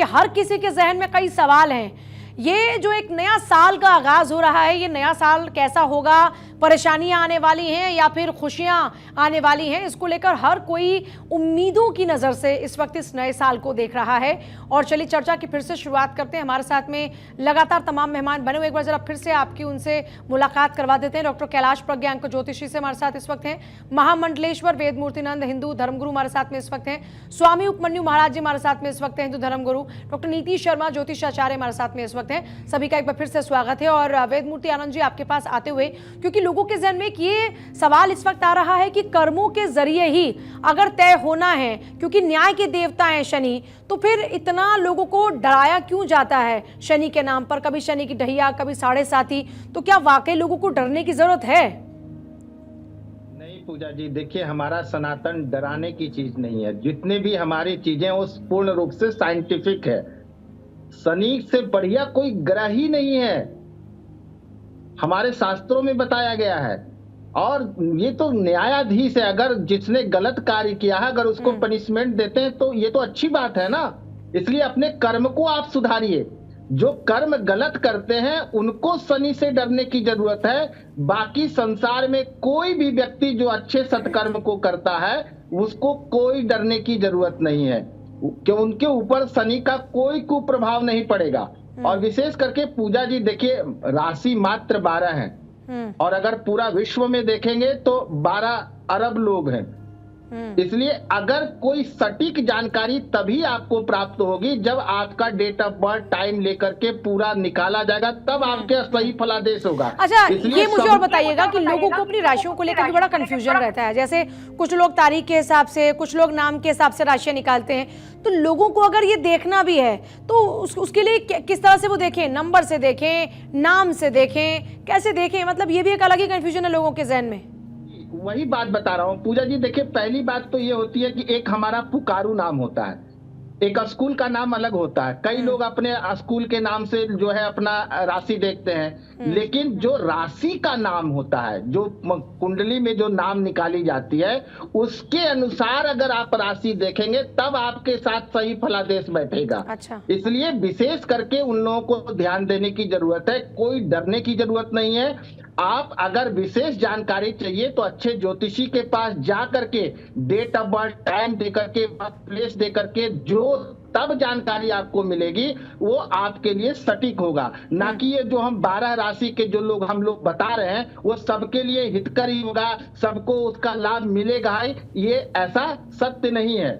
हर किसी के जहन में कई सवाल हैं। ये जो एक नया साल का आगाज हो रहा है, ये नया साल कैसा होगा, परेशानियां आने वाली हैं या फिर खुशियां आने वाली हैं, इसको लेकर हर कोई उम्मीदों की नज़र से इस वक्त इस नए साल को देख रहा है। और चलिए चर्चा की फिर से शुरुआत करते हैं। हमारे साथ में लगातार तमाम मेहमान बने हुए, एक बार जरा फिर से आपकी उनसे मुलाकात करवा देते हैं। डॉक्टर कैलाश प्रज्ञा अंक ज्योतिषी से हमारे साथ इस वक्त हैं, महामंडलेश्वर वेदमूर्तिनंद हिंदू धर्मगुरु हमारे साथ में इस वक्त हैं, स्वामी उपमन्यु महाराज जी हमारे साथ में इस वक्त हैं, हिंदू धर्मगुरु, डॉक्टर नीति शर्मा ज्योतिषाचार्य हमारे साथ में इस वक्त हैं। सभी का एक बार फिर से स्वागत है। और वेदमूर्ति आनंद जी आपके पास आते हुए, क्योंकि लोगों के जहन में ये सवाल इस वक्त आ रहा है कि कर्मों के जरिए ही अगर तय होना है, क्योंकि न्याय के देवता हैं शनि, तो फिर इतना लोगों को डराया क्यों जाता है शनि के नाम पर? कभी शनि की ढैया, कभी साढ़े साथी, तो क्या वाकई लोगों को डरने की जरूरत है? नहीं पूजा जी, देखिए हमारा सनातन डराने की चीज नहीं है। जितने भी हमारी चीजें वो पूर्ण रूप से साइंटिफिक है। शनि से बढ़िया कोई ग्रह ही नहीं है, हमारे शास्त्रों में बताया गया है। और ये तो न्यायाधीश है, अगर जिसने गलत कार्य किया है अगर उसको पनिशमेंट देते हैं तो ये तो अच्छी बात है ना। इसलिए अपने कर्म को आप सुधारिए। जो कर्म गलत करते हैं उनको शनि से डरने की जरूरत है। बाकी संसार में कोई भी व्यक्ति जो अच्छे सत्कर्म को करता है उसको कोई डरने की जरूरत नहीं है, कि उनके ऊपर शनि का कोई कुप्रभाव नहीं पड़ेगा। और विशेष करके पूजा जी देखिए, राशि मात्र 12 है और अगर पूरा विश्व में देखेंगे तो 12 अरब लोग हैं। इसलिए अगर कोई सटीक जानकारी तभी आपको प्राप्त होगी जब आपका डेट ऑफ बर्थ टाइम लेकर के पूरा निकाला जाएगा, तब आपके सही फलादेश होगा। अच्छा, ये मुझे और बताइएगा कि लोगों को अपनी राशियों को लेकर भी बड़ा कंफ्यूजन रहता है। जैसे कुछ लोग तारीख के हिसाब से, कुछ लोग नाम के हिसाब से राशियां निकालते हैं, तो लोगों को अगर ये देखना भी है तो उसके लिए किस तरह से वो देखें? नंबर से देखें, नाम से देखें, कैसे देखें? मतलब ये भी एक अलग ही कंफ्यूजन है लोगों के जहन में। वही बात बता रहा हूँ पूजा जी। देखिए पहली बात तो ये होती है कि एक हमारा पुकारू नाम होता है, एक स्कूल का नाम अलग होता है। कई लोग अपने स्कूल के नाम से जो है अपना राशि देखते हैं, लेकिन जो राशि का नाम होता है, जो कुंडली में जो नाम निकाली जाती है, उसके अनुसार अगर आप राशि देखेंगे तब आपके साथ सही फलादेश बैठेगा। अच्छा। इसलिए विशेष करके उन लोगों को ध्यान देने की जरूरत है, कोई डरने की जरूरत नहीं है। आप अगर विशेष जानकारी चाहिए तो अच्छे ज्योतिषी के पास जा करके डेट ऑफ बर्थ टाइम दे करके, प्लेस दे करके, जो तब जानकारी आपको मिलेगी वो आपके लिए सटीक होगा। ना कि ये जो हम 12 राशि के जो लोग हम लोग बता रहे हैं वो सबके लिए हितकर ही होगा, सबको उसका लाभ मिलेगा, ये ऐसा सत्य नहीं है।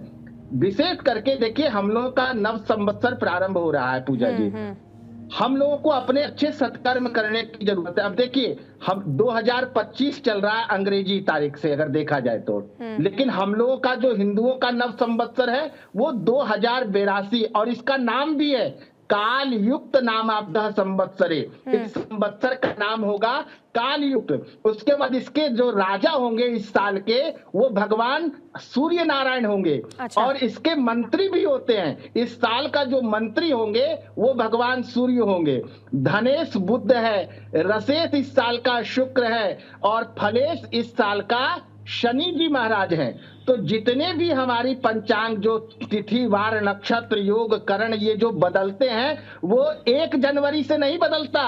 विशेष करके देखिए हम लोगों का नव संवत्सर प्रारंभ हो रहा है पूजा जी। हम लोगों को अपने अच्छे सत्कर्म करने की जरूरत है। अब देखिए हम 2025 चल रहा है अंग्रेजी तारीख से अगर देखा जाए तो, लेकिन हम लोगों का जो हिंदुओं का नव संवत्सर है वो 2082 और इसका नाम भी है काल युक्त नामाब्ध संवत्सरे। इस संवत्सर का नाम होगा काल युक्त। उसके बाद इसके जो राजा होंगे इस साल के वो भगवान सूर्य नारायण होंगे। अच्छा। और इसके मंत्री भी होते हैं। इस साल का जो मंत्री होंगे वो भगवान सूर्य होंगे। धनेश बुध है, रसेश इस साल का शुक्र है और फलेश इस साल का शनि जी महाराज हैं। तो जितने भी हमारी पंचांग जो तिथि वार नक्षत्र योग करण ये जो बदलते हैं वो 1 जनवरी से नहीं बदलता।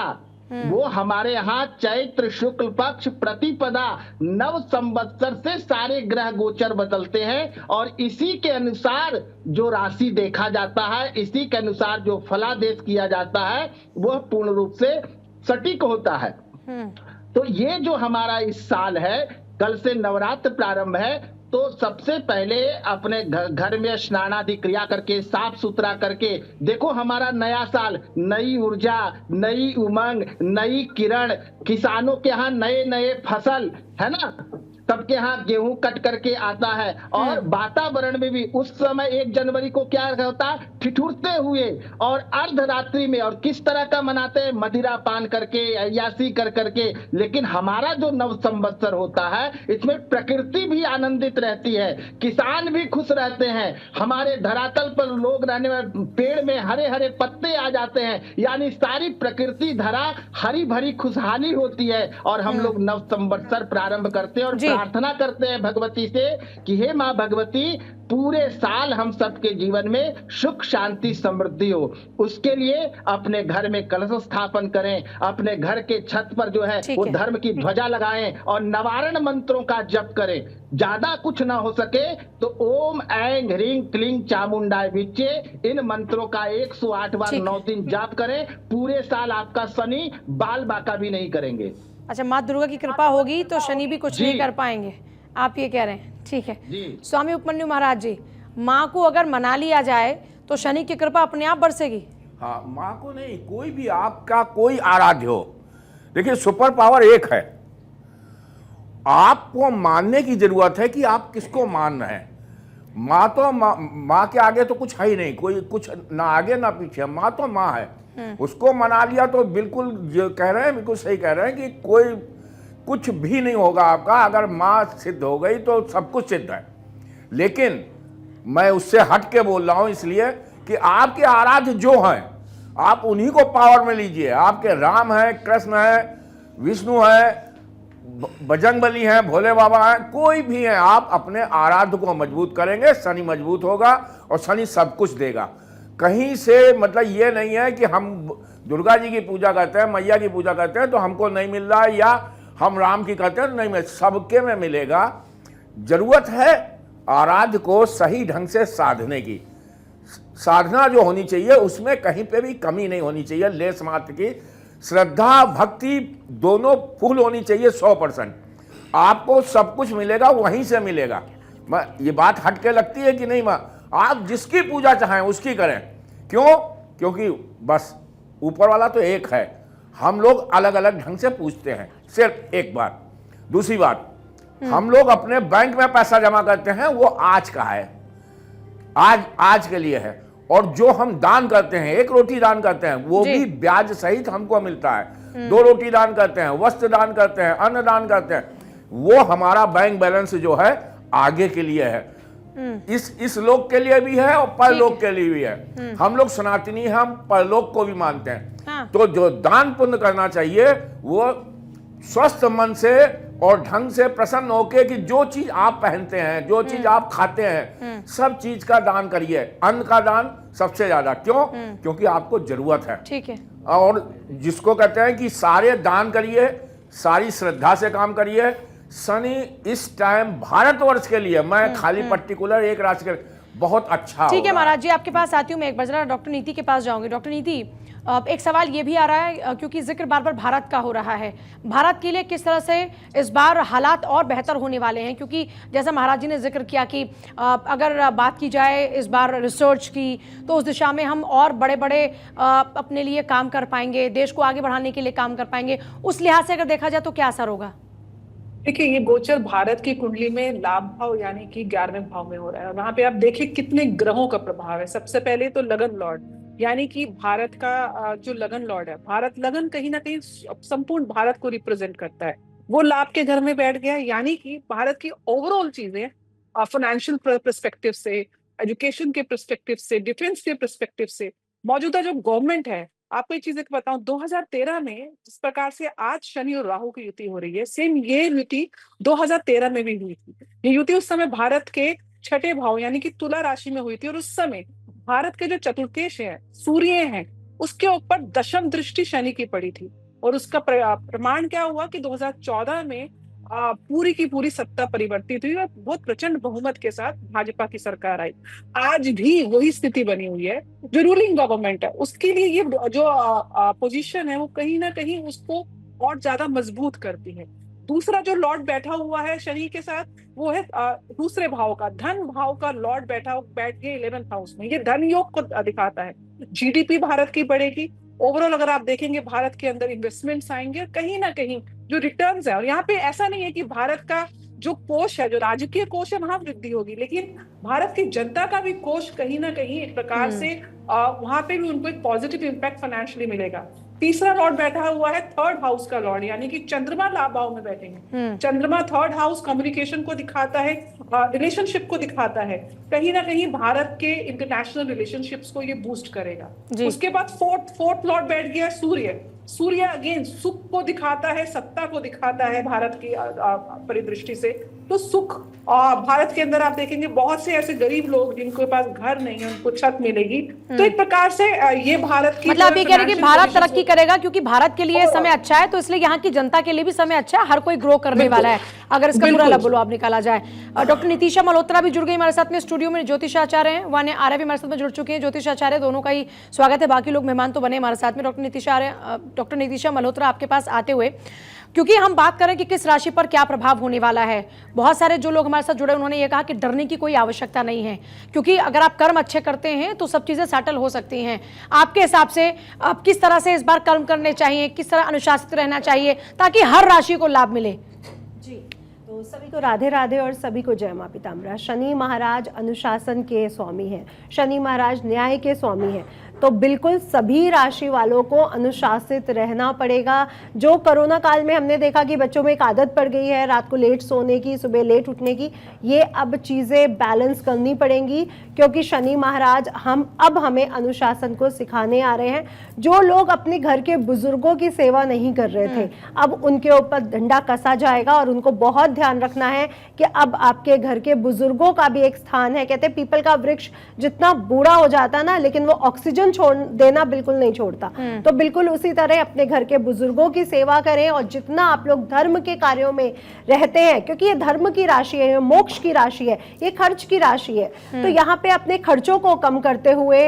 वो हमारे यहाँ चैत्र शुक्ल पक्ष प्रतिपदा नव संवत्सर से सारे ग्रह गोचर बदलते हैं और इसी के अनुसार जो राशि देखा जाता है, इसी के अनुसार जो फलादेश किया जाता है वह पूर्ण रूप से सटीक होता है। तो ये जो हमारा इस साल है, कल से नवरात्र प्रारंभ है, तो सबसे पहले अपने घर में स्नानादि क्रिया करके साफ सुथरा करके देखो हमारा नया साल, नई ऊर्जा, नई उमंग, नई किरण, किसानों के यहाँ नए नए फसल है ना, सबके यहाँ गेहूं कट करके आता है। और वातावरण में भी उस समय 1 जनवरी को क्या होता है, ठिठुरते हुए और अर्धरात्रि में, और किस तरह का मनाते हैं, मदिरा पान करके, अय्यासी कर करके। लेकिन हमारा जो नव संवत्सर होता है इसमें प्रकृति भी आनंदित रहती है, किसान भी खुश रहते हैं, हमारे धरातल पर लोग रहने वाले पेड़ में हरे हरे पत्ते आ जाते हैं, यानी सारी प्रकृति धरा हरी भरी खुशहाली होती है और हम लोग नव संवत्सर प्रारंभ करते हैं और प्रार्थना करते हैं भगवती से कि हे माँ भगवती, पूरे साल हम सबके जीवन में सुख शांति समृद्धि हो। उसके लिए अपने घर में कलश स्थापन करें, अपने घर के छत पर जो है वो धर्म की ध्वजा लगाएं और नवारण मंत्रों का जप करें। ज्यादा कुछ ना हो सके तो ओम ऐं ह्रीं क्लीं चामुंडाय विच्चे, इन मंत्रों का 108 बार 9 दिन जाप करें। पूरे साल आपका शनि बाल बाका भी नहीं करेंगे। अच्छा, माँ दुर्गा की कृपा होगी तो शनि भी कुछ नहीं कर पाएंगे, आप ये कह रहे हैं। ठीक है स्वामी उपमन्यु महाराज जी, माँ को अगर मना लिया जाए तो शनि की कृपा अपने आप बरसेगी? हाँ, माँ को नहीं, कोई भी आपका कोई आराध्य हो। देखिए, सुपर पावर एक है, आपको मानने की जरूरत है कि आप किसको मान रहे हैं। माँ तो माँ के आगे तो कुछ है ही नहीं, कोई कुछ ना आगे ना पीछे, माँ तो माँ है। उसको मना लिया तो बिल्कुल जो कह रहे हैं बिल्कुल सही कह रहे हैं कि कोई कुछ भी नहीं होगा आपका। अगर माँ सिद्ध हो गई तो सब कुछ सिद्ध है। लेकिन मैं उससे हट के बोल रहा हूं इसलिए कि आपके आराध्य जो हैं आप उन्हीं को पावर में लीजिए। आपके राम है, कृष्ण है, विष्णु है, बजरंगबली हैं, भोले बाबा हैं, कोई भी हैं, आप अपने आराध्य को मजबूत करेंगे, शनि मजबूत होगा और शनि सब कुछ देगा। कहीं से मतलब ये नहीं है कि हम दुर्गा जी की पूजा करते हैं, मैया की पूजा करते हैं तो हमको नहीं मिल रहा है, या हम राम की करते हैं तो नहीं मिल, सबके में मिलेगा। जरूरत है आराध्य को सही ढंग से साधने की। साधना जो होनी चाहिए उसमें कहीं पे भी कमी नहीं होनी चाहिए, लेस मात्र की। श्रद्धा भक्ति दोनों फुल होनी चाहिए 100%। आपको सब कुछ मिलेगा, वहीं से मिलेगा। ये बात हट के लगती है कि नहीं माँ, आप जिसकी पूजा चाहें उसकी करें। क्यों? क्योंकि बस ऊपर वाला तो एक है, हम लोग अलग अलग ढंग से पूछते हैं, सिर्फ एक बात। दूसरी बात, हम लोग अपने बैंक में पैसा जमा करते हैं वो आज का है, आज के लिए है। और जो हम दान करते हैं, 1 रोटी दान करते हैं, वो भी ब्याज सहित हमको मिलता है। 2 रोटी दान करते हैं, वस्त्र दान करते हैं, अन्न दान करते हैं, वो हमारा बैंक बैलेंस जो है आगे के लिए है। इस लोक के लिए भी है और परलोक के लिए भी है। हम लोग सनातनी, हम परलोक को भी मानते हैं। हाँ। तो जो दान पुण्य करना चाहिए वो स्वस्थ मन से और ढंग से प्रसन्न होके कि जो चीज आप पहनते हैं, जो चीज आप खाते हैं, सब चीज का दान करिए। अन्न का दान सबसे ज्यादा। क्यों? क्योंकि आपको जरूरत है। ठीक है। और जिसको कहते हैं कि सारे दान करिए, सारी श्रद्धा से काम करिए। शनि इस टाइम भारतवर्ष के लिए, मैं खाली पर्टिकुलर एक राशि के, बहुत अच्छा। ठीक है महाराज जी, आपके पास आती हूँ मैं एक बार, जरा डॉक्टर नीति के पास जाऊंगी। डॉक्टर नीति, एक सवाल ये भी आ रहा है क्योंकि जिक्र बार बार भारत का हो रहा है, भारत के लिए किस तरह से इस बार हालात और बेहतर होने वाले हैं? क्योंकि जैसा महाराज जी ने जिक्र किया कि अगर बात की जाए इस बार रिसर्च की तो उस दिशा में हम और बड़े बड़े अपने लिए काम कर पाएंगे, देश को आगे बढ़ाने के लिए काम कर पाएंगे। उस लिहाज से अगर देखा जाए तो क्या असर होगा? देखिए, ये गोचर भारत की कुंडली में लाभ भाव यानी कि 11वें भाव में हो रहा है। और वहां पे आप देखिए कितने ग्रहों का प्रभाव है। सबसे पहले तो लगन लॉर्ड, यानी कि भारत का जो लगन लॉर्ड है, भारत लगन कहीं ना कहीं संपूर्ण भारत को रिप्रेजेंट करता है, वो लाभ के घर में बैठ गया। यानी कि भारत की ओवरऑल चीजें फाइनेंशियल पर्सपेक्टिव से, एजुकेशन के पर्सपेक्टिव से, डिफेंस के पर्सपेक्टिव से, मौजूदा जो गवर्नमेंट है, आपको एक चीज बताऊं, 2013 में जिस प्रकार से आज शनि और राहु की युति हो रही है, सेम ये युति 2013 में भी हुई थी। ये युति उस समय भारत के 6ठे भाव यानी कि तुला राशि में हुई थी। और उस समय भारत के जो चतुर्केश है, सूर्य हैं, उसके ऊपर दशम दृष्टि शनि की पड़ी थी। और उसका प्रमाण क्या हुआ कि 2014 में पूरी की पूरी सत्ता परिवर्तित हुई और बहुत प्रचंड बहुमत के साथ भाजपा की सरकार आई। आज भी वही स्थिति बनी हुई है। जो रूलिंग गवर्नमेंट है उसके लिए ये जो पोजीशन है वो कहीं ना कहीं उसको और ज्यादा मजबूत करती है। दूसरा जो लॉर्ड बैठा हुआ है शनि के साथ, वो है दूसरे भाव का, धन भाव का लॉर्ड बैठ गए 11th हाउस में। ये धन योग को दिखाता है। जीडीपी भारत की बढ़ेगी। ओवरऑल अगर आप देखेंगे भारत के अंदर इन्वेस्टमेंट्स आएंगे, कहीं ना कहीं जो रिटर्न्स है। और यहाँ पे ऐसा नहीं है कि भारत का जो कोष है, जो राजकीय कोष है, वहां वृद्धि होगी, लेकिन भारत की जनता का भी कोष कहीं ना कहीं एक प्रकार से वहां पे भी उनको एक पॉजिटिव इम्पैक्ट फाइनेंशियली मिलेगा। तीसरा लॉर्ड बैठा हुआ है थर्ड हाउस का लॉर्ड, यानी कि चंद्रमा लाभ भाव में बैठेंगे। चंद्रमा थर्ड हाउस कम्युनिकेशन को दिखाता है, रिलेशनशिप को दिखाता है, कहीं ना कहीं भारत के इंटरनेशनल रिलेशनशिप्स को ये बूस्ट करेगा। उसके बाद फोर्थ लॉर्ड बैठ गया सूर्य। सूर्य अगेन सुख को दिखाता है, सत्ता को दिखाता है भारत की परिदृष्टि से। तो सुख भारत के अंदर आप देखेंगे बहुत से ऐसे गरीब लोग जिनके पास घर नहीं है, उनको छत मिलेगी। तो एक प्रकार से ये भारत की मतलब ये कह रहे हैं कि भारत तरक्की करेगा, क्योंकि भारत के लिए समय अच्छा है, तो इसलिए यहाँ की जनता के लिए भी समय अच्छा है, हर कोई ग्रो करने वाला है अगर इसका पूरा लबोलबाब निकाला जाए। डॉक्टर नितिशा मल्होत्रा भी जुड़ गई हमारे साथ में स्टूडियो में, ज्योतिषाचार्य हैं, वान्या आर्य भी हमारे साथ में जुड़ चुके हैं। ज्योतिषाचार्य दोनों का ही स्वागत है, बाकी लोग मेहमान तो बने हमारे साथ में। डॉक्टर नितिशा मल्होत्रा आपके पास आते हुए, क्योंकि हम बात करें कि किस राशि पर क्या प्रभाव होने वाला है, बहुत सारे जो लोग हमारे साथ जुड़े उन्होंने ये कहा कि डरने की कोई आवश्यकता नहीं है, क्योंकि अगर आप कर्म अच्छे करते हैं तो सब चीज़ें सेटल हो सकती हैं। आपके हिसाब से आप किस तरह से इस बार कर्म करने चाहिए, किस तरह अनुशासित रहना चाहिए ताकि हर राशि को लाभ मिले? जी, तो सभी को राधे राधे और सभी को जय मां पिताम्बरा। शनि महाराज अनुशासन के स्वामी हैं, शनि महाराज न्याय के स्वामी हैं, तो बिल्कुल सभी राशि वालों को अनुशासित रहना पड़ेगा। जो कोरोना काल में हमने देखा कि बच्चों में एक आदत पड़ गई है रात को लेट सोने की, सुबह लेट उठने की, ये अब चीज़ें बैलेंस करनी पड़ेंगी, क्योंकि शनि महाराज हमें अनुशासन को सिखाने आ रहे हैं। जो लोग अपने घर के बुजुर्गों की सेवा नहीं कर रहे थे, अब उनके ऊपर डंडा कसा जाएगा और उनको बहुत ध्यान रखना है कि अब आपके घर के बुजुर्गों का भी एक स्थान है। कहते हैं पीपल का वृक्ष जितना बूढ़ा हो जाता ना, लेकिन वो ऑक्सीजन छोड़ देना बिल्कुल नहीं छोड़ता। तो बिल्कुल उसी तरह अपने घर के बुजुर्गों की सेवा करें, और जितना आप लोग धर्म के कार्यों में रहते हैं, क्योंकि ये धर्म की राशि है, मोक्ष की राशि है, ये खर्च की राशि है, तो यहाँ पे अपने खर्चों को कम करते हुए,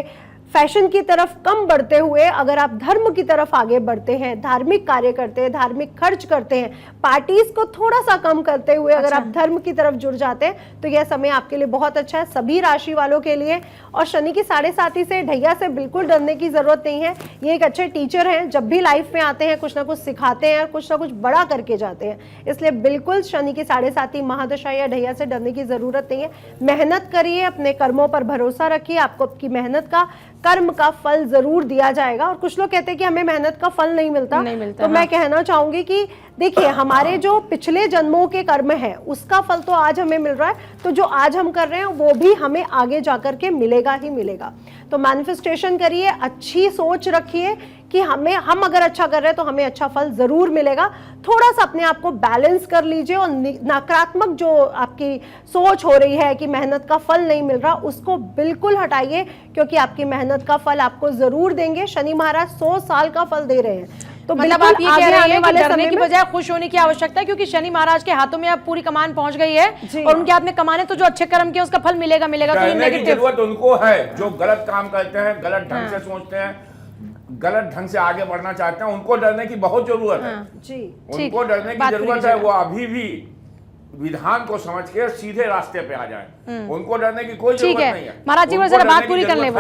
फैशन की तरफ कम बढ़ते हुए अगर आप धर्म की तरफ आगे बढ़ते हैं, धार्मिक कार्य करते हैं, धार्मिक खर्च करते हैं, पार्टीज को थोड़ा सा कम करते हुए अगर आप धर्म की तरफ जुड़ जाते हैं, तो यह समय आपके लिए बहुत अच्छा है सभी राशि वालों के लिए। और शनि की 7.5 से ढैया से बिल्कुल डरने की जरूरत नहीं है। ये एक अच्छे टीचर हैं, जब भी लाइफ में आते हैं कुछ ना कुछ सिखाते हैं, कुछ ना कुछ बड़ा करके जाते हैं, इसलिए बिल्कुल शनि की 7.5 महादशा या ढैया से डरने की जरूरत नहीं है। मेहनत करिए, अपने कर्मों पर भरोसा रखिए, आपको आपकी मेहनत का, कर्म का फल जरूर दिया जाएगा। और कुछ लोग कहते हैं कि हमें मेहनत का फल नहीं मिलता, तो मैं कहना चाहूंगी कि देखिए, हमारे जो पिछले जन्मों के कर्म है उसका फल तो आज हमें मिल रहा है, तो जो आज हम कर रहे हैं वो भी हमें आगे जाकर के मिलेगा ही मिलेगा। तो मैनिफेस्टेशन करिए, अच्छी सोच रखिए कि हम अगर अच्छा कर रहे हैं तो हमें अच्छा फल जरूर मिलेगा। थोड़ा सा अपने आप को बैलेंस कर लीजिए, और नकारात्मक जो आपकी सोच हो रही है कि मेहनत का फल नहीं मिल रहा, उसको बिल्कुल हटाइए, क्योंकि आपकी मेहनत का फल आपको जरूर देंगे। शनि महाराज 100 साल का फल दे रहे हैं। तो मतलब आप ये कह रहे हैं कि डरने की बजाय खुश होने की आवश्यकता है, क्योंकि शनि महाराज के हाथों में अब पूरी कमान पहुंच गई है, और उनके हाथ में कमान है, तो जो अच्छे कर्म किए उसका फल मिलेगा। तो ये नेगेटिव जरूरत उनको है जो गलत काम करते हैं, गलत ढंग से सोचते हैं, गलत ढंग से आगे बढ़ना चाहते हैं, उनको डरने की बहुत जरूरत है। जी, उनको डरने की जरूरत है। वो अभी भी विधान को समझ के सीधे रास्ते पे आ जाए, उनको डरने की कोई जरूरत नहीं है। महाराज जी जरा बात पूरी कर ले,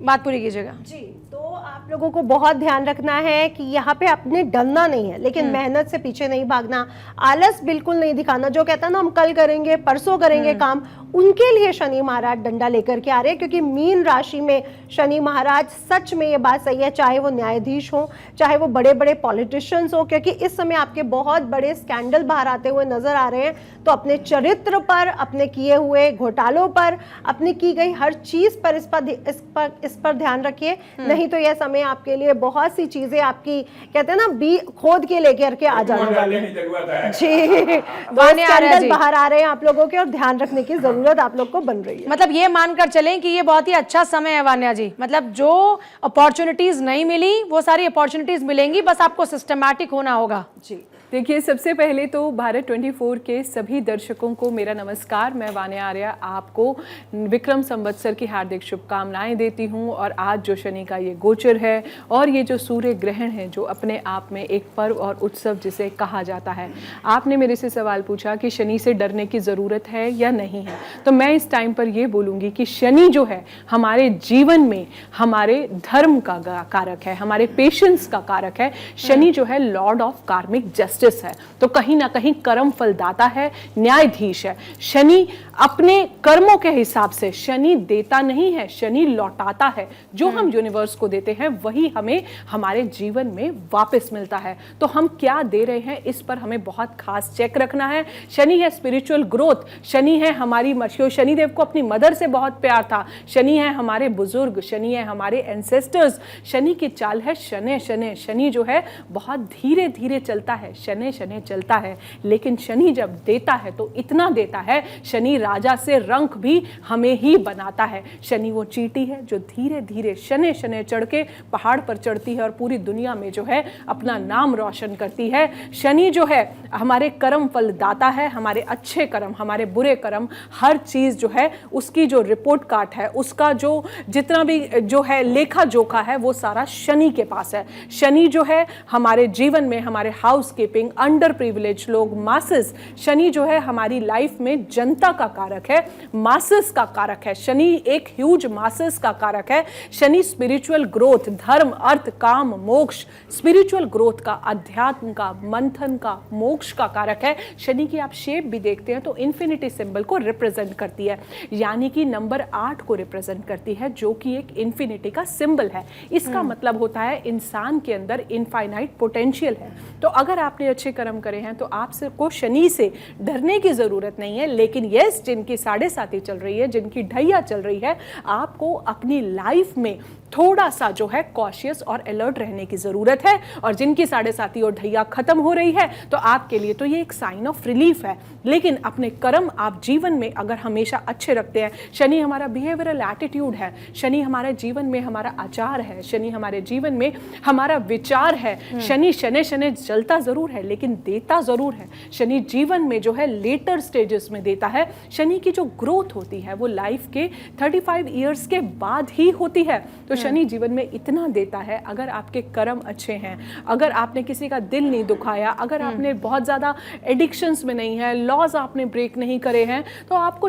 बात पूरी कीजिएगा जी। तो आप लोगों को बहुत ध्यान रखना है कि यहाँ पे आपने डरना नहीं है, लेकिन मेहनत से पीछे नहीं भागना, आलस बिल्कुल नहीं दिखाना। जो कहता है ना हम कल करेंगे, परसों करेंगे काम, उनके लिए शनि महाराज डंडा लेकर के आ रहे हैं, क्योंकि मीन राशि में शनि महाराज, सच में ये बात सही है, चाहे वो न्यायाधीश हो, चाहे वो बड़े बड़े पॉलिटिशियंस हो, क्योंकि इस समय आपके बहुत बड़े स्कैंडल बाहर आते हुए नजर आ रहे हैं। तो अपने चरित्र पर, अपने किए हुए घोटालों पर, अपनी की गई हर चीज पर इस पर ध्यान रखिए, नहीं तो यह समय आपके लिए बहुत सी चीजें आपकी, कहते हैं ना, बी खोद के लेकर के आ जाने वाली है जी। स्कैंडल बाहर आ रहे हैं आप लोगों के, और ध्यान रखने की जरूरत आप लोग को बन रही है। मतलब ये मानकर चलें कि ये बहुत ही अच्छा समय है वान्या जी, मतलब जो अपॉर्चुनिटीज नहीं मिली वो सारी अपॉर्चुनिटीज मिलेंगी, बस आपको सिस्टमैटिक होना होगा। जी, देखिए, सबसे पहले तो भारत 24 के सभी दर्शकों को मेरा नमस्कार। मैं वान्या आर्या आपको विक्रम संवत्सर की हार्दिक शुभकामनाएं देती हूं। और आज जो शनि का ये गोचर है और ये जो सूर्य ग्रहण है, जो अपने आप में एक पर्व और उत्सव जिसे कहा जाता है, आपने मेरे से सवाल पूछा कि शनि से डरने की ज़रूरत है या नहीं है, तो मैं इस टाइम पर ये बोलूँगी कि शनि जो है हमारे जीवन में हमारे धर्म का कारक है, हमारे पेशेंस का कारक है। शनि जो है लॉर्ड ऑफ कार्मिक जस्टिस है, तो कहीं ना कहीं कर्म फलदाता है, न्यायाधीश है। शनि अपने कर्मों के हिसाब से शनि देता नहीं है, शनि लौटाता है, जो हम यूनिवर्स को देते हैं वही हमें हमारे जीवन में वापस मिलता है। तो हम क्या दे रहे हैं इस पर हमें बहुत खास चेक रखना है। शनि है स्पिरिचुअल ग्रोथ, शनि है हमारी शनिदेव को अपनी मदर से बहुत प्यार था, शनि है हमारे बुजुर्ग, शनि है हमारे एंसेस्टर्स। शनि की चाल है शनि शनि, शनि जो है बहुत धीरे धीरे चलता है, शनि शनि चलता है, लेकिन शनि जब देता है तो इतना देता है, शनि राजा से रंक भी हमें ही बनाता है। शनि वो चींटी है जो धीरे धीरे शनि शनि चढ़ के पहाड़ पर चढ़ती है और पूरी दुनिया में जो है अपना नाम रोशन करती है। शनि जो है हमारे कर्म फल दाता है, हमारे अच्छे कर्म, हमारे बुरे कर्म, हर चीज जो है उसकी जो रिपोर्ट कार्ड है, उसका जो जितना भी जो है लेखा जोखा है वो सारा शनि के पास है। शनि जो है हमारे जीवन में हमारे हाउस कीपिंग, अंडर प्रिविलेज लोग, मासेस, शनि जो है हमारी लाइफ में जनता का कारक है, मासेस का कारक है। शनि एक ह्यूज मासेस का कारक है। शनि स्पिरिचुअल ग्रोथ, धर्म, अर्थ, काम, मोक्ष, स्पिरिचुअल ग्रोथ का, अध्यात्म का, मंथन का, मोक्ष का कारक है। शनि की आप शेप भी देखते हैं तो इन्फिनिटी सिंबल को रिप्रेजेंट करती है, यानी कि नंबर 8 को रिप्रेजेंट करती है, जो कि एक इन्फिनिटी का सिंबल है। इसका मतलब होता है इंसान के अंदर इनफाइनाइट पोटेंशियल है। तो अगर आपने अच्छे कर्म करे हैं तो आपको शनि से डरने की जरूरत नहीं है। लेकिन यस, जिनकी 7.5 चल रही है, जिनकी ढैया चल रही है, आपको अपनी लाइफ में थोड़ा सा जो है कॉशियस और अलर्ट रहने की जरूरत है। और जिनकी 7.5 और ढैया खत्म हो रही है तो आपके लिए तो ये एक साइन ऑफ रिलीफ है। लेकिन अपने कर्म आप जीवन में अगर हमेशा अच्छे रखते हैं, शनि हमारा बिहेवियरल एटीट्यूड है, शनि हमारे जीवन में हमारा आचार है, शनि हमारे जीवन में हमारा विचार है। शनि शनि शनि चलता जरूर है लेकिन देता जरूर है। शनि जीवन में जो है लेटर स्टेजेस में देता है। शनि की जो ग्रोथ होती है वो लाइफ के 35 ईयर्स के बाद ही होती है। तो शनि जीवन में इतना देता है, अगर आपके कर्म अच्छे हैं, अगर आपने किसी का दिल नहीं दुखाया, अगर आपने बहुत ज़्यादा एडिक्शंस में नहीं है, लॉज आपने ब्रेक नहीं करे हैं, तो आपको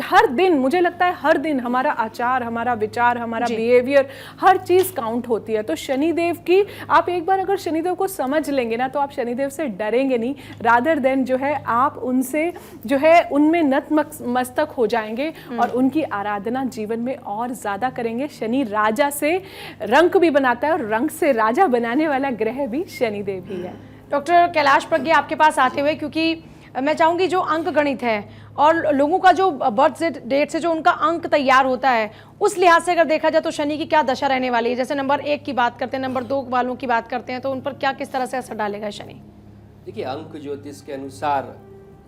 हर दिन, मुझे लगता है हर दिन हमारा आचार, हमारा विचार, हमारा बिहेवियर, हर चीज़ काउंट होती है। तो शनिदेव की आप एक बार अगर शनिदेव को समझ लेंगे ना तो आप शनिदेव से डरेंगे नहीं, रादर देन जो है आप उनसे जो है उनमें नतमस्तक हो जाएंगे और उनकी आराधना जीवन में और ज़्यादा करेंगे। शनि राजा से रंक भी बनाता है और रंक से राजा बनाने वाला ग्रह भी शनिदेव ही है। डॉक्टर कैलाश प्रज्ञा आपके पास आते हुए, क्योंकि मैं चाहूँगी जो अंक गणित है और लोगों का जो बर्थ डेट से जो उनका अंक तैयार होता है, उस लिहाज से अगर देखा जाए तो शनि की क्या दशा रहने वाली है। जैसे नंबर 1 की बात करते हैं, नंबर 2 वालों की बात करते हैं, तो उन पर क्या किस तरह से असर डालेगा शनि? देखिए, अंक ज्योतिष के अनुसार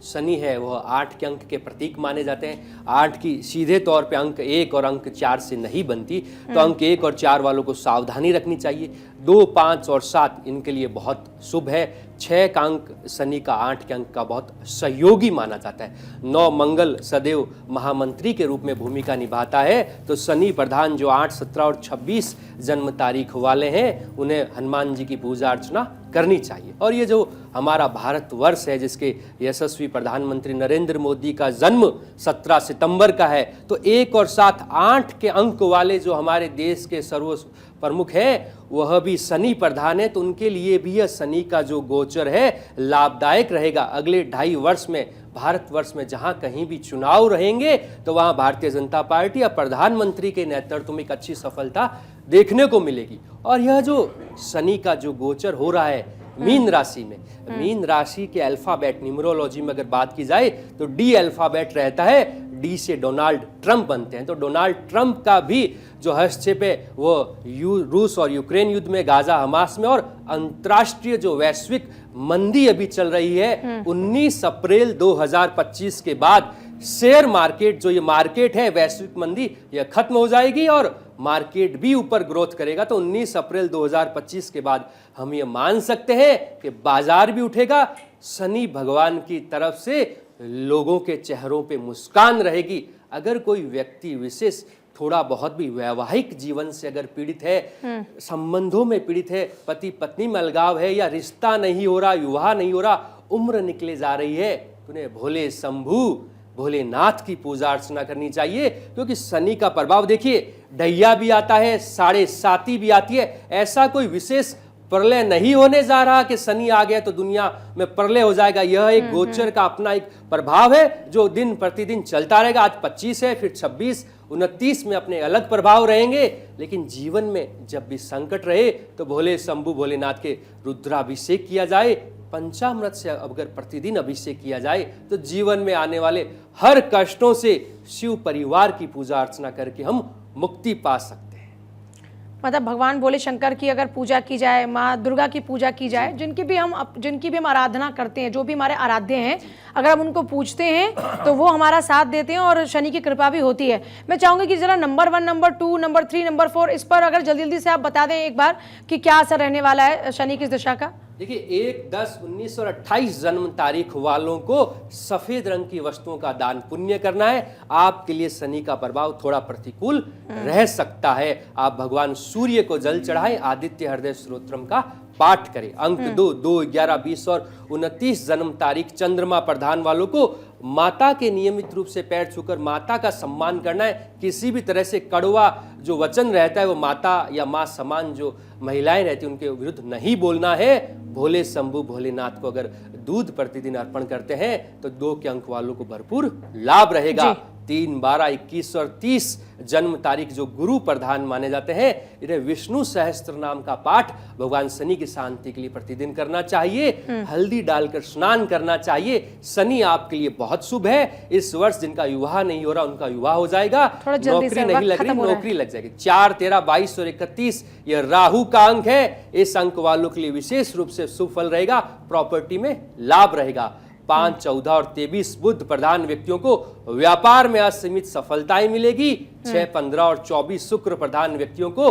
शनि है वह 8 के अंक के प्रतीक माने जाते हैं। 8 की सीधे तौर पे अंक 1 और अंक 4 से नहीं बनती, तो अंक 1 और 4 वालों को सावधानी रखनी चाहिए। 2, 5 और 7 इनके लिए बहुत शुभ है। 6 का अंक शनि का 8 के अंक का बहुत सहयोगी माना जाता है। 9 मंगल सदैव महामंत्री के रूप में भूमिका निभाता है। तो शनि प्रधान जो 8, 17 और 26 जन्म तारीख वाले हैं, उन्हें हनुमान जी की पूजा अर्चना करनी चाहिए। और ये जो हमारा भारतवर्ष है, जिसके यशस्वी प्रधानमंत्री नरेंद्र मोदी का जन्म 17 सितंबर का है, तो 1 और 7, 8 के अंक वाले जो हमारे देश के सर्व प्रमुख हैं, वह भी शनि प्रधान है। तो उनके लिए भी यह शनि का जो गोचर है लाभदायक रहेगा। अगले 2.5 वर्ष में भारतवर्ष में जहां कहीं भी चुनाव रहेंगे तो वहां भारतीय जनता पार्टी या प्रधानमंत्री के नेतृत्व में एक अच्छी सफलता देखने को मिलेगी। और यह जो शनि का जो गोचर हो रहा है मीन राशि में, मीन राशि के अल्फाबेट न्यूमरोलॉजी में अगर बात की जाए तो डी अल्फाबेट रहता है। डी से डोनाल्ड ट्रंप बनते हैं। तो डोनाल्ड ट्रंप का भी जो हस्तक्षेप है वो रूस और यूक्रेन युद्ध में, गाजा हमास में, और अंतर्राष्ट्रीय जो वैश्विक मंदी अभी चल रही है 19 अप्रैल 2025 के बाद शेयर मार्केट, जो ये मार्केट है वैश्विक मंदी, यह खत्म हो जाएगी और मार्केट भी ऊपर ग्रोथ करेगा। तो 19 अप्रैल 2025 के बाद हम ये मान सकते हैं कि बाजार भी उठेगा। शनि भगवान की तरफ से लोगों के चेहरों पे मुस्कान रहेगी। अगर कोई व्यक्ति विशेष थोड़ा बहुत भी वैवाहिक जीवन से अगर पीड़ित है, संबंधों में पीड़ित है, पति पत्नी में अलगाव है, या रिश्ता नहीं हो रहा, विवाह नहीं हो रहा, उम्र निकले जा रही है, तो उन्हें भोले शंभू भोलेनाथ की पूजा अर्चना करनी चाहिए। क्योंकि शनि का प्रभाव देखिए, ढैया भी आता है, 7.5 भी आती है। ऐसा कोई विशेष प्रलय नहीं होने जा रहा कि शनि आ गया तो दुनिया में प्रलय हो जाएगा। यह एक गोचर का अपना एक प्रभाव है जो दिन प्रतिदिन चलता रहेगा। आज 25 है, फिर 26 29 में अपने अलग प्रभाव रहेंगे, लेकिन जीवन में जब भी संकट रहे तो भोले शंभु भोलेनाथ के रुद्राभिषेक किया जाए, पंचामृत से अगर प्रतिदिन अभिषेक किया जाए तो जीवन में आने वाले हर कष्टों से शिव परिवार की पूजा अर्चना करके हम मुक्ति पा सकते हैं। मतलब भगवान भोले शंकर की अगर पूजा की जाए, माँ दुर्गा की पूजा की जाए, जिनकी भी हम आराधना करते हैं, जो भी हमारे आराध्य हैं, अगर हम उनको पूजते हैं तो वो हमारा साथ देते हैं और शनि की कृपा भी होती है। मैं चाहूंगी कि जरा नंबर 1, नंबर 2, नंबर 3, नंबर 4 इस पर अगर जल्दी जल्दी से आप बता दें एक बार कि क्या असर रहने वाला है शनि की इस दशा का। देखिए 1, 10, 19 और 28 जन्म तारीख वालों को सफेद रंग की वस्तुओं का दान पुण्य करना है। आपके लिए शनि का प्रभाव थोड़ा प्रतिकूल रह सकता है। आप भगवान सूर्य को जल चढ़ाएं, आदित्य हृदय स्तोत्रम का पाठ करें। अंक 2, 2, 11, 20 और 29 जन्म तारीख चंद्रमा प्रधान वालों को माता के नियमित रूप से पैर छूकर माता का सम्मान करना है। किसी भी तरह से कड़वा जो वचन रहता है वो माता या माँ समान जो महिलाएं रहती हैं उनके विरुद्ध नहीं बोलना है। भोले शंभु भोलेनाथ को अगर दूध प्रतिदिन अर्पण करते हैं तो 2 के अंक वालों को भरपूर लाभ रहेगा। 3, 12, 21 और 30 जन्म तारीख जो गुरु प्रधान माने जाते हैं, इन्हें विष्णु सहस्त्र नाम का पाठ भगवान शनि की शांति के लिए प्रतिदिन करना चाहिए। हल्दी डालकर स्नान करना चाहिए। शनि आपके लिए बहुत शुभ है। इस वर्ष जिनका विवाह नहीं हो रहा उनका विवाह हो जाएगा। नौकरी नहीं लग रही, नौकरी लग जाएगी। 4, 13, 22 और 31 यह राहु का अंक है। इस अंक वालों के लिए विशेष रूप से शुभ फल रहेगा। प्रॉपर्टी में लाभ रहेगा। 5, 14 और 23 बुध प्रधान व्यक्तियों को व्यापार में असीमित सफलताएं मिलेगी। 6, 15 और 24 शुक्र प्रधान व्यक्तियों को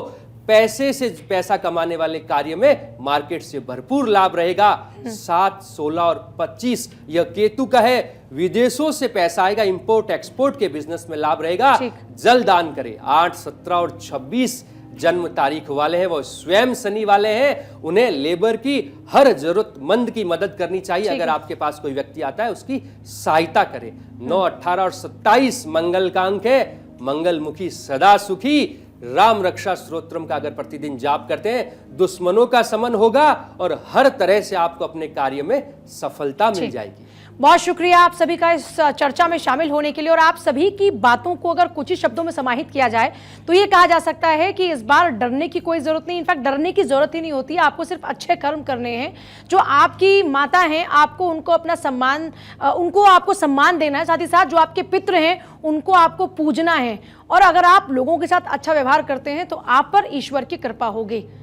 पैसे से पैसा कमाने वाले कार्य में मार्केट से भरपूर लाभ रहेगा। 7, 16 और 25 यह केतु का है। विदेशों से पैसा आएगा, इंपोर्ट एक्सपोर्ट के बिजनेस में लाभ रहेगा। जल दान करें। 8, 17 और 26 जन्म तारीख वाले हैं वो स्वयं शनि वाले हैं। उन्हें लेबर की हर जरूरतमंद की मदद करनी चाहिए। अगर आपके पास कोई व्यक्ति आता है उसकी सहायता करें। 9, 18 और 27 मंगल का अंक है। मंगलमुखी सदा सुखी राम रक्षा स्तोत्रम का अगर प्रतिदिन जाप करते हैं दुश्मनों का समन होगा और हर तरह से आपको अपने कार्य में सफलता मिल जाएगी। बहुत शुक्रिया आप सभी का इस चर्चा में शामिल होने के लिए। और आप सभी की बातों को अगर कुछ ही शब्दों में समाहित किया जाए तो ये कहा जा सकता है कि इस बार डरने की कोई जरूरत नहीं। इनफैक्ट डरने की जरूरत ही नहीं होती। आपको सिर्फ अच्छे कर्म करने हैं। जो आपकी माता हैं आपको उनको अपना सम्मान, उनको आपको सम्मान देना है। साथ ही साथ जो आपके पितृ हैं उनको आपको पूजना है। और अगर आप लोगों के साथ अच्छा व्यवहार करते हैं तो आप पर ईश्वर की कृपा होगी।